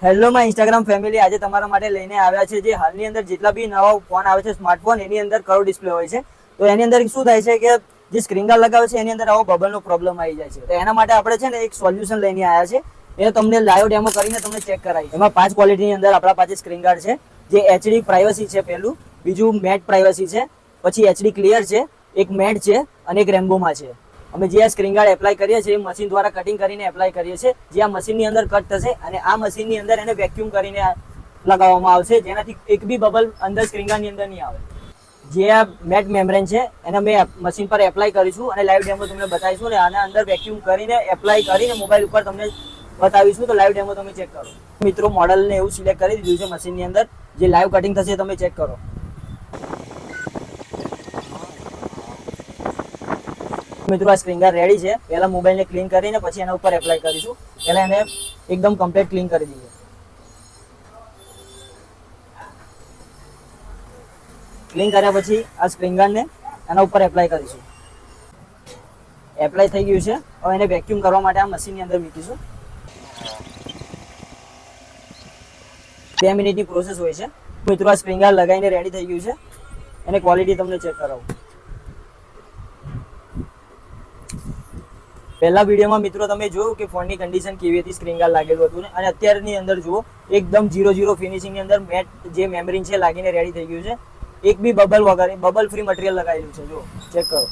Hello માં Instagram family, આજે તમારા માટે લઈને આવ્યા છે જે હાલની અંદર જેટલા બી નવા ફોન આવે છે સ્માર્ટફોન, એની અંદર કર્વ ડિસ્પ્લે હોય છે. તો એની અંદર શું થાય છે કે જે સ્ક્રીન ગાર્ડ લગાવે છે એની અંદર આવો બબલનો પ્રોબ્લેમ આવી જાય છે. તો એના માટે આપણે છે ને એક સોલ્યુશન લઈને આવ્યા છે. એ તમને લાઈવ ડેમો કરીને તમને ચેક કરાવી. એમાં 5 ક્વોલિટીની અંદર આપણા પાસે સ્ક્રીન ગાર્ડ છે. જે એચડી પ્રાઇવસી છે પહેલું, બીજું મેટ પ્રાઇવસી છે, પછી એચડી ક્લિયર છે, એક મેટ છે અને એક રેમ્બોમાં છે. અમે જે આ સ્ક્રીન ગાર્ડ એપ્લાય કરીએ છીએ એ મશીન દ્વારા કટિંગ કરીને એપ્લાય કરીએ છીએ. જે આ મશીનની અંદર કટ થશે અને આ મશીનની અંદર એને વેક્યુમ કરીને લગાવવામાં આવશે, જેનાથી એક બી બબલ અંદર સ્ક્રીન ગાર્ડની અંદર નહીં આવે. જે આ મેટ મેમ્બ્રેન છે એને અમે મશીન પર એપ્લાય કરીશું અને લાઈવ ડેમો તમને બતાવીશું. અને આના અંદર વેક્યુમ કરીને એપ્લાય કરીને મોબાઈલ ઉપર તમને બતાવીશું. તો લાઈવ ડેમો તમે ચેક કરો. મિત્રો મોડલને એવું સિલેક્ટ કરી દીધું છે મશીનની અંદર. જે લાઈવ કટિંગ થશે તમે ચેક કરો. મિત્રો આ સ્ક્રીન ગાર્ડ રેડી છે. પહેલા મોબાઈલને ક્લીન કરીને પછી એના ઉપર એપ્લાય કરીશું. પહેલા એને એકદમ કમ્પ્લીટ ક્લીન કરી દઈએ. ક્લીન કર્યા પછી આ સ્ક્રીન ગાર્ડને એના ઉપર એપ્લાય કરીશું. એપ્લાય થઈ ગયું છે. હવે એને વેક્યુમ કરવા માટે આ મશીનની અંદર મૂકીશું. 2 મિનિટની પ્રોસેસ હોય છે. મિત્રો આ સ્ક્રીન ગાર્ડ લગાવીને રેડી થઈ ગયું છે. એને ક્વોલિટી તમને ચેક કરાવું. પહેલા વિડીયોમાં મિત્રો તમે જોયું કે ફોનની કન્ડિશન કેવી હતી, સ્ક્રીન ગાર્ડ લાગેલું હતું ને, અને અત્યારની અંદર જુઓ એકદમ 0-0 ફિનિશિંગની અંદર મેટ જે મેમરી છે લાગીને રેડી થઈ ગયું છે. એક બી બબલ વગર બબલ ફ્રી મટીરિયલ લગાવેલું છે. જો ચેક કરો.